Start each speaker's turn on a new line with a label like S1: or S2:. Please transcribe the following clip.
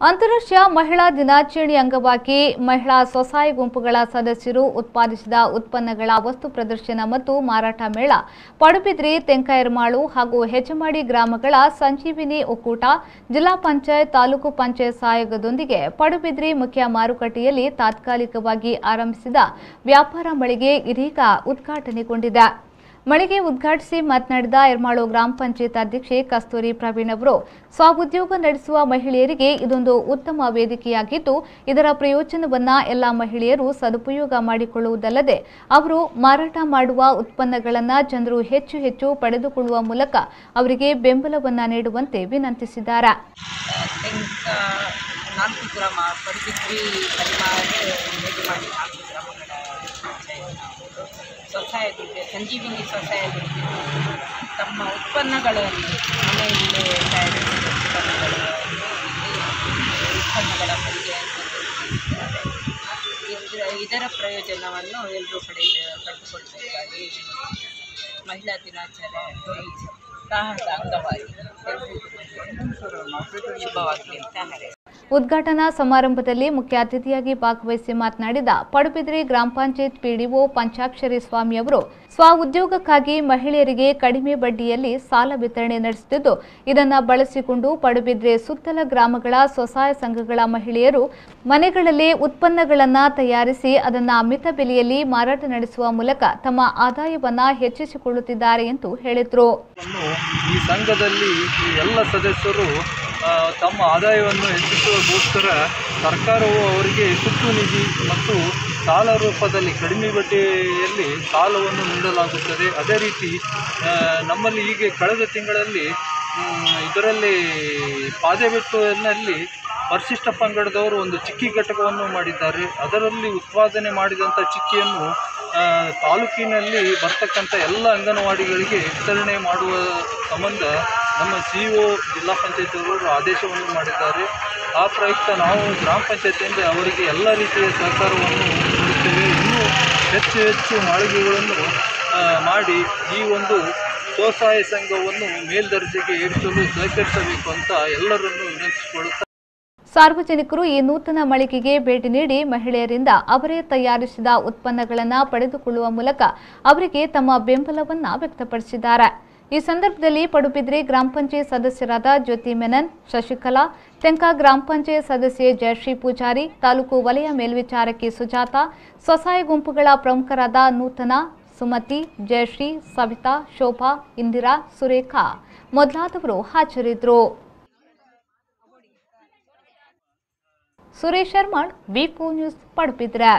S1: ಅಂತಾರಾಷ್ಟ್ರೀಯ ಮಹಿಳಾ ದಿನಾಚರಣೆ ಅಂಗವಾಗಿ ಮಹಿಳಾ ಸ್ವಸಹಾಯ ಗುಂಪುಗಳ ಸದಸ್ಯರು ಉತ್ಪಾದಿಸಿದ ಉತ್ಪನ್ನಗಳ ವಸ್ತು ಪ್ರದರ್ಶನ ಮತ್ತು ಮಾರಾಟ ಮೇಳ ಪಡುಬಿದ್ರಿ ತೆಂಕಯರಮಾಳು ಹಾಗೂ ಹೆಚಮಾಡಿ ಗ್ರಾಮಗಳ ಸಂಜೀವಿನಿ ಒಕ್ಕೂಟ ಜಿಲ್ಲಾ ಪಂಚಾಯತ್ ತಾಲೂಕು ಪಂಚಾಯತ್ ಸಹಯೋಗದೊಂದಿಗೆ ಪಡುಬಿದ್ರಿ ಮುಖ್ಯ ಮಾರುಕಟ್ಟೆಯಲ್ಲಿ ತಾತ್ಕಾಲಿಕವಾಗಿ ಆರಂಭಿಸಿದ ವ್ಯಾಪಾರ ಮಳಿಗೆ ಇದೀಗ ಉದ್ಘಾಟನೆಗೊಂಡಿದೆ। ಮಳಿಗೆ ಉದ್ಘಾಟಿಸಿ ಮಾತನಾಡಿದ ಯರಮಾಳು ಗ್ರಾಮ ಪಂಚಾಯತ್ ಅಧ್ಯಕ್ಷೆ ಕಸ್ತೂರಿ ಪ್ರವೀಣ್ ಅವರು ಸ್ವಉದ್ಯೋಗ ನಡೆಸುವ ಮಹಿಳೆಯರಿಗೆ ಇದೊಂದು ಉತ್ತಮ ವೇದಿಕೆಯಾಗಿದ್ದು ಇದರ ಪ್ರಯೋಜನವನ್ನು ಎಲ್ಲ ಮಹಿಳೆಯರು ಸದುಪಯೋಗ ಮಾಡಿಕೊಳ್ಳುವುದಲ್ಲದೆ ಅವರು ಮಾರಾಟ ಮಾಡುವ ಉತ್ಪನ್ನಗಳನ್ನು ಜನರು ಹೆಚ್ಚು ಹೆಚ್ಚು ಪಡೆದುಕೊಳ್ಳುವ ಮೂಲಕ ಅವರಿಗೆ ಬೆಂಬಲವನ್ನು ನೀಡುವಂತೆ ವಿನಂತಿಸಿದ್ದಾರೆ।
S2: ಸ್ವಸಹಾಯ ಗುಂಪು ಸಂಜೀವಿನಿ ಸ್ವಸಹಾಯ ಗುಂಪು ತಮ್ಮ ಉತ್ಪನ್ನಗಳಲ್ಲಿ ಮನೆಯಲ್ಲೇ ತಯಾರಿಸಿದ ಉತ್ಪನ್ನಗಳ ಮಳಿಗೆ ಇದರ ಪ್ರಯೋಜನವನ್ನು ಎಲ್ಲರೂ ಪಡೆದುಕೊಳ್ಳಬೇಕಾಗಿ ಮಹಿಳಾ ದಿನಾಚರಣೆ ಉತ್ಸಾಹದ ಅಂಗವಾಗಿ ಶುಭವಾಗಲಿ ಅಂತ ಹಾರೈಸಿದರು।
S1: ಉದ್ಘಾಟನಾ ಸಮಾರಂಭದಲ್ಲಿ ಮುಖ್ಯ ಅತಿಥಿಯಾಗಿ ಭಾಗವಹಿಸಿ ಮಾತನಾಡಿದ ಪಡುಬಿದ್ರಿ ಗ್ರಾಮ ಪಂಚಾಯತ್ ಪಿಡಿಒ ಪಂಚಾಕ್ಷರಿ ಸ್ವಾಮಿ ಅವರು ಸ್ವಉದ್ಯೋಗಕ್ಕಾಗಿ ಮಹಿಳೆಯರಿಗೆ ಕಡಿಮೆ ಬಡ್ಡಿಯಲ್ಲಿ ಸಾಲ ವಿತರಣೆ ನಡೆಸುತ್ತಿದ್ದು ಇದನ್ನು ಬಳಸಿಕೊಂಡು ಪಡುಬಿದ್ರಿ ಸುತ್ತಲ ಗ್ರಾಮಗಳ ಸ್ವಸಹಾಯ ಸಂಘಗಳ ಮಹಿಳೆಯರು ಮನೆಗಳಲ್ಲೇ ಉತ್ಪನ್ನಗಳನ್ನು ತಯಾರಿಸಿ ಅದನ್ನು ಮಿತ ಬೆಲೆಯಲ್ಲಿ ಮಾರಾಟ ನಡೆಸುವ ಮೂಲಕ ತಮ್ಮ ಆದಾಯವನ್ನು ಹೆಚ್ಚಿಸಿಕೊಳ್ಳುತ್ತಿದ್ದಾರೆ ಎಂದು ಹೇಳಿದರು।
S3: ಈ ಸಂಘದಲ್ಲಿ ಎಲ್ಲ ಸದಸ್ಯರು ತಮ್ಮ ಆದಾಯವನ್ನು ಹೆಚ್ಚಿಸುವಗೋಸ್ಕರ ಸರ್ಕಾರವು ಅವರಿಗೆ ತುರ್ತು ನಿಧಿ ಮತ್ತು ಸಾಲ ರೂಪದಲ್ಲಿ ಕಡಿಮೆ ಬಡ್ಡಿಯಲ್ಲಿ ಸಾಲವನ್ನು ನೀಡಲಾಗುತ್ತದೆ। ಅದೇ ರೀತಿ ನಮ್ಮಲ್ಲಿ ಹೀಗೆ ಕಳೆದ ತಿಂಗಳಲ್ಲಿ ಇದರಲ್ಲಿ ಪಾದೆಬೆಟ್ಟುವಿನಲ್ಲಿ ಪರಿಶಿಷ್ಟ ಪಂಗಡದವರು ಒಂದು ಚಿಕ್ಕಿ ಘಟಕವನ್ನು ಮಾಡಿದ್ದಾರೆ। ಅದರಲ್ಲಿ ಉತ್ಪಾದನೆ ಮಾಡಿದಂಥ ಚಿಕ್ಕಿಯನ್ನು ತಾಲೂಕಿನಲ್ಲಿ ಬರ್ತಕ್ಕಂಥ ಎಲ್ಲ ಅಂಗನವಾಡಿಗಳಿಗೆ ವಿತರಣೆ ಮಾಡುವ ಸಂಬಂಧ ನಮ್ಮ ಸಿಇಒ ಜಿಲ್ಲಾ ಪಂಚಾಯತ್ ಅವರು ಆದೇಶವನ್ನು ಮಾಡಿದ್ದಾರೆ। ಆ ಪ್ರಯುಕ್ತ ನಾವು ಗ್ರಾಮ ಪಂಚಾಯತಿಯಿಂದ ಅವರಿಗೆ ಎಲ್ಲ ರೀತಿಯ ಸಹಕಾರವನ್ನು ನೀಡುತ್ತೇವೆ। ಇನ್ನೂ ಹೆಚ್ಚು ಮಾಳಿಗೆಗಳನ್ನು ಮಾಡಿ ಈ ಒಂದು ಸ್ವಸಹಾಯ ಸಂಘವನ್ನು ಮೇಲ್ದರ್ಜೆಗೆ ಏರಿಸಲು ಸಹಕರಿಸಬೇಕು ಅಂತ ಎಲ್ಲರನ್ನೂ ವಿನಂತಿಸಿಕೊಳ್ಳುತ್ತಾರೆ।
S1: ಸಾರ್ವಜನಿಕರು ಈ ನೂತನ ಮಳಿಗೆಗೆ ಭೇಟಿ ನೀಡಿ ಮಹಿಳೆಯರಿಂದ ಅವರೇ ತಯಾರಿಸಿದ ಉತ್ಪನ್ನಗಳನ್ನು ಪಡೆದುಕೊಳ್ಳುವ ಮೂಲಕ ಅವರಿಗೆ ತಮ್ಮ ಬೆಂಬಲವನ್ನು ವ್ಯಕ್ತಪಡಿಸಿದ್ದಾರೆ। ಈ ಸಂದರ್ಭದಲ್ಲಿ ಪಡುಬಿದ್ರಿ ಗ್ರಾಮ ಪಂಚಾಯತ್ ಸದಸ್ಯರಾದ ಜ್ಯೋತಿ ಮೆನನ್, ಶಶಿಕಲಾ, ತೆಂಕ ಗ್ರಾಮ ಪಂಚಾಯತ್ ಸದಸ್ಯೆ ಜಯಶ್ರೀ ಪೂಜಾರಿ, ತಾಲೂಕು ವಲಯ ಮೇಲ್ವಿಚಾರಕಿ ಸುಜಾತ, ಸ್ವಸಹಾಯ ಗುಂಪುಗಳ ಪ್ರಮುಖರಾದ ನೂತನ, ಸುಮತಿ, ಜಯಶ್ರೀ, ಸವಿತಾ, ಶೋಭಾ, ಇಂದಿರಾ, ಸುರೇಖಾ ಮೊದಲಾದವರು ಹಾಜರಿದ್ದರು। ಸುರೇಶ್ ಶರ್ಮಾ, ವಿ4 ನ್ಯೂಸ್, ಪಡುಬಿದ್ರೆ।